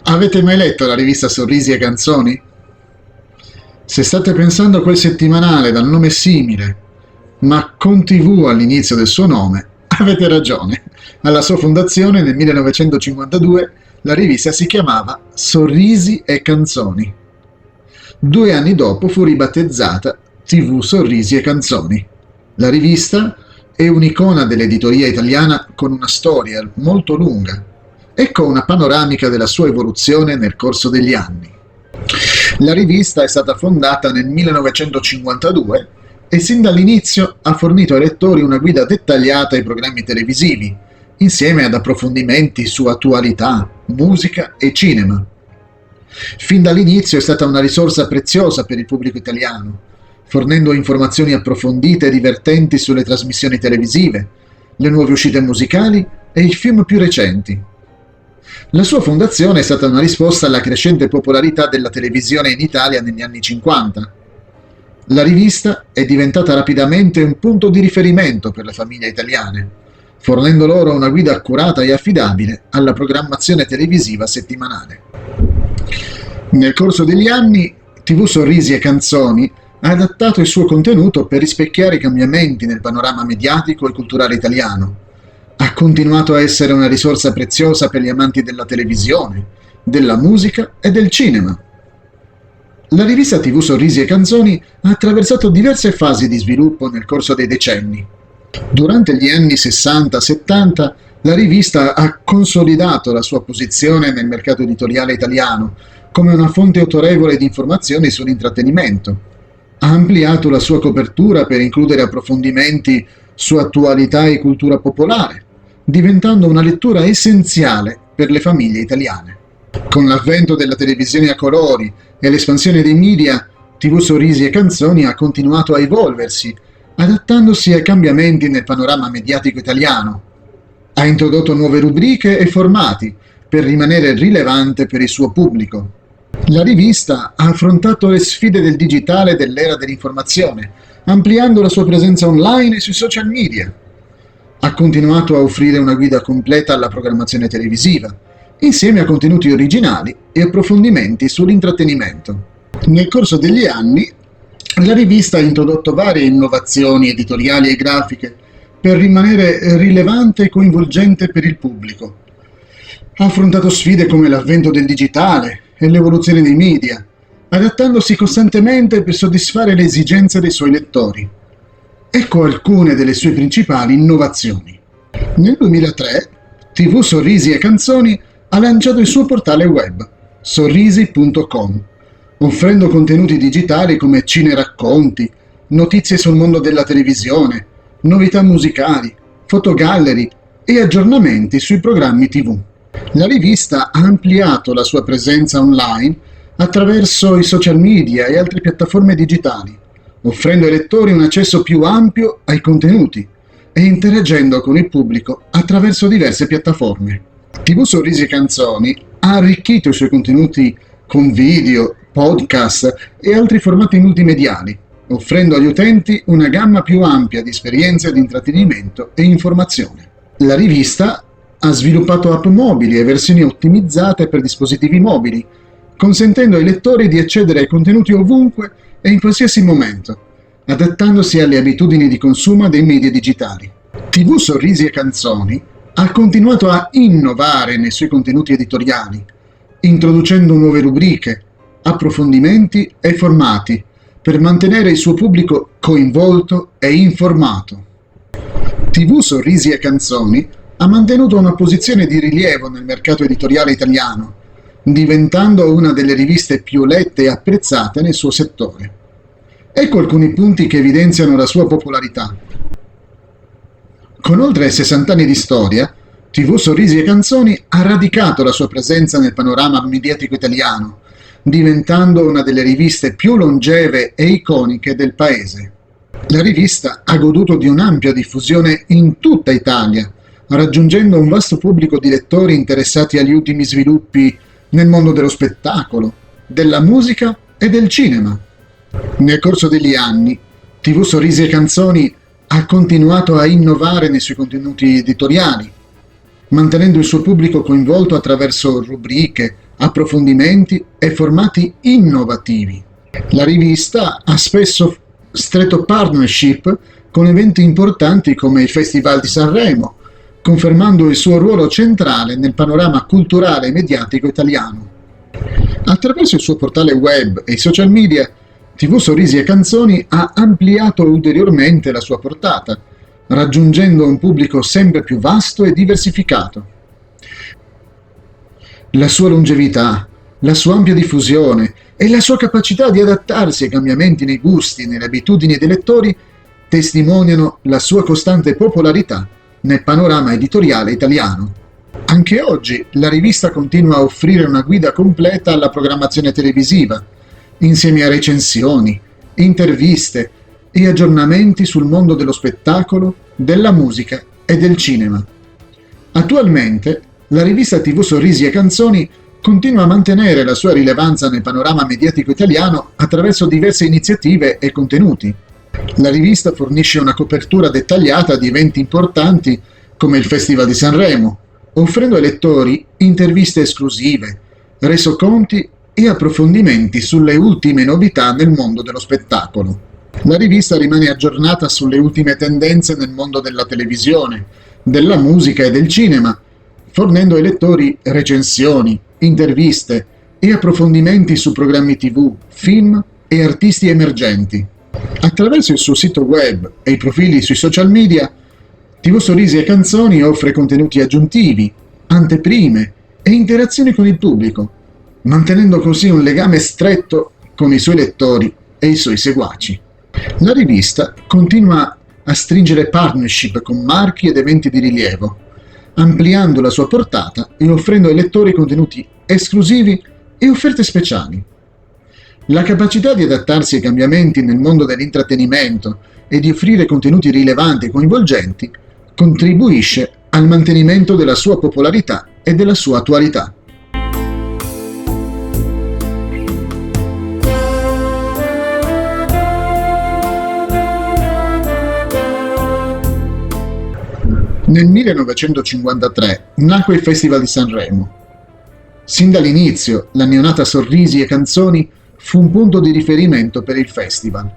Avete mai letto la rivista Sorrisi e Canzoni? Se state pensando a quel settimanale dal nome simile, ma con TV all'inizio del suo nome, avete ragione. Alla sua fondazione nel 1952 la rivista si chiamava Sorrisi e Canzoni. 2 anni dopo fu ribattezzata TV Sorrisi e Canzoni. La rivista è un'icona dell'editoria italiana con una storia molto lunga. Ecco una panoramica della sua evoluzione nel corso degli anni. La rivista è stata fondata nel 1952 e sin dall'inizio ha fornito ai lettori una guida dettagliata ai programmi televisivi, insieme ad approfondimenti su attualità, musica e cinema. Fin dall'inizio è stata una risorsa preziosa per il pubblico italiano, fornendo informazioni approfondite e divertenti sulle trasmissioni televisive, le nuove uscite musicali e i film più recenti. La sua fondazione è stata una risposta alla crescente popolarità della televisione in Italia negli anni 50. La rivista è diventata rapidamente un punto di riferimento per le famiglie italiane, fornendo loro una guida accurata e affidabile alla programmazione televisiva settimanale. Nel corso degli anni, TV Sorrisi e Canzoni ha adattato il suo contenuto per rispecchiare i cambiamenti nel panorama mediatico e culturale italiano. Ha continuato a essere una risorsa preziosa per gli amanti della televisione, della musica e del cinema. La rivista TV Sorrisi e Canzoni ha attraversato diverse fasi di sviluppo nel corso dei decenni. Durante gli anni 60-70 la rivista ha consolidato la sua posizione nel mercato editoriale italiano come una fonte autorevole di informazioni sull'intrattenimento. Ha ampliato la sua copertura per includere approfondimenti su attualità e cultura popolare, diventando una lettura essenziale per le famiglie italiane. Con l'avvento della televisione a colori e l'espansione dei media, TV Sorrisi e Canzoni ha continuato a evolversi, adattandosi ai cambiamenti nel panorama mediatico italiano. Ha introdotto nuove rubriche e formati per rimanere rilevante per il suo pubblico. La rivista ha affrontato le sfide del digitale e dell'era dell'informazione, ampliando la sua presenza online e sui social media. Ha continuato a offrire una guida completa alla programmazione televisiva, insieme a contenuti originali e approfondimenti sull'intrattenimento. Nel corso degli anni, la rivista ha introdotto varie innovazioni editoriali e grafiche per rimanere rilevante e coinvolgente per il pubblico. Ha affrontato sfide come l'avvento del digitale e l'evoluzione dei media, adattandosi costantemente per soddisfare le esigenze dei suoi lettori. Ecco alcune delle sue principali innovazioni. Nel 2003, TV Sorrisi e Canzoni ha lanciato il suo portale web, sorrisi.com, offrendo contenuti digitali come cineracconti, notizie sul mondo della televisione, novità musicali, fotogallery e aggiornamenti sui programmi TV. La rivista ha ampliato la sua presenza online attraverso i social media e altre piattaforme digitali, offrendo ai lettori un accesso più ampio ai contenuti e interagendo con il pubblico attraverso diverse piattaforme. TV Sorrisi e Canzoni ha arricchito i suoi contenuti con video, podcast e altri formati multimediali, offrendo agli utenti una gamma più ampia di esperienze di intrattenimento e informazione. La rivista ha sviluppato app mobili e versioni ottimizzate per dispositivi mobili, consentendo ai lettori di accedere ai contenuti ovunque e in qualsiasi momento, adattandosi alle abitudini di consumo dei media digitali. TV Sorrisi e Canzoni ha continuato a innovare nei suoi contenuti editoriali, introducendo nuove rubriche, approfondimenti e formati per mantenere il suo pubblico coinvolto e informato. TV Sorrisi e Canzoni ha mantenuto una posizione di rilievo nel mercato editoriale italiano, diventando una delle riviste più lette e apprezzate nel suo settore. Ecco alcuni punti che evidenziano la sua popolarità. Con oltre 60 anni di storia, TV Sorrisi e Canzoni ha radicato la sua presenza nel panorama mediatico italiano, diventando una delle riviste più longeve e iconiche del paese. La rivista ha goduto di un'ampia diffusione in tutta Italia, raggiungendo un vasto pubblico di lettori interessati agli ultimi sviluppi nel mondo dello spettacolo, della musica e del cinema. Nel corso degli anni, TV Sorrisi e Canzoni ha continuato a innovare nei suoi contenuti editoriali, mantenendo il suo pubblico coinvolto attraverso rubriche, approfondimenti e formati innovativi. La rivista ha spesso stretto partnership con eventi importanti come il Festival di Sanremo, confermando il suo ruolo centrale nel panorama culturale e mediatico italiano. Attraverso il suo portale web e i social media, TV Sorrisi e Canzoni ha ampliato ulteriormente la sua portata, raggiungendo un pubblico sempre più vasto e diversificato. La sua longevità, la sua ampia diffusione e la sua capacità di adattarsi ai cambiamenti nei gusti e nelle abitudini dei lettori testimoniano la sua costante popolarità nel panorama editoriale italiano. Anche oggi la rivista continua a offrire una guida completa alla programmazione televisiva, insieme a recensioni, interviste e aggiornamenti sul mondo dello spettacolo, della musica e del cinema. Attualmente la rivista TV Sorrisi e Canzoni continua a mantenere la sua rilevanza nel panorama mediatico italiano attraverso diverse iniziative e contenuti. La rivista fornisce una copertura dettagliata di eventi importanti come il Festival di Sanremo, offrendo ai lettori interviste esclusive, resoconti e approfondimenti sulle ultime novità nel mondo dello spettacolo. La rivista rimane aggiornata sulle ultime tendenze nel mondo della televisione, della musica e del cinema, fornendo ai lettori recensioni, interviste e approfondimenti su programmi TV, film e artisti emergenti. Attraverso il suo sito web e i profili sui social media, TV Sorrisi e Canzoni offre contenuti aggiuntivi, anteprime e interazioni con il pubblico, mantenendo così un legame stretto con i suoi lettori e i suoi seguaci. La rivista continua a stringere partnership con marchi ed eventi di rilievo, ampliando la sua portata e offrendo ai lettori contenuti esclusivi e offerte speciali. La capacità di adattarsi ai cambiamenti nel mondo dell'intrattenimento e di offrire contenuti rilevanti e coinvolgenti contribuisce al mantenimento della sua popolarità e della sua attualità. Nel 1953 nacque il Festival di Sanremo. Sin dall'inizio, la neonata Sorrisi e Canzoni fu un punto di riferimento per il festival.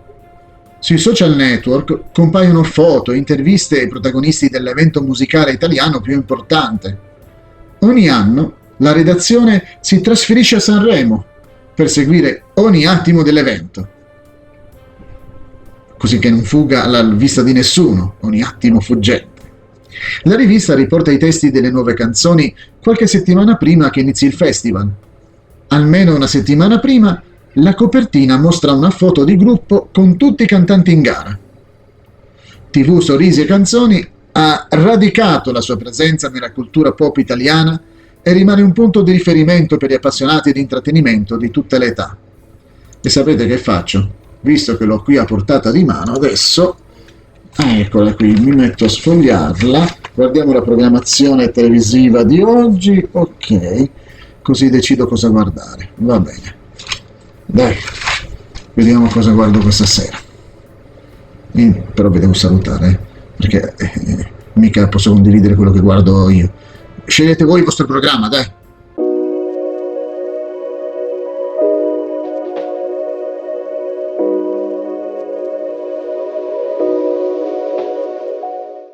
Sui social network compaiono foto e interviste ai protagonisti dell'evento musicale italiano più importante. Ogni anno la redazione si trasferisce a Sanremo per seguire ogni attimo dell'evento, così che non fuga alla vista di nessuno, ogni attimo fuggente. La rivista riporta i testi delle nuove canzoni qualche settimana prima che inizi il festival. Almeno una settimana prima, la copertina mostra una foto di gruppo con tutti i cantanti in gara. TV Sorrisi e Canzoni ha radicato la sua presenza nella cultura pop italiana e rimane un punto di riferimento per gli appassionati di intrattenimento di tutte le età. E sapete che faccio? Visto che l'ho qui a portata di mano, adesso eccola qui, mi metto a sfogliarla, guardiamo la programmazione televisiva di oggi, ok, così decido cosa guardare, va bene. Dai, vediamo cosa guardo questa sera. Però vi devo salutare, perché mica posso condividere quello che guardo io. Scegliete voi il vostro programma, dai.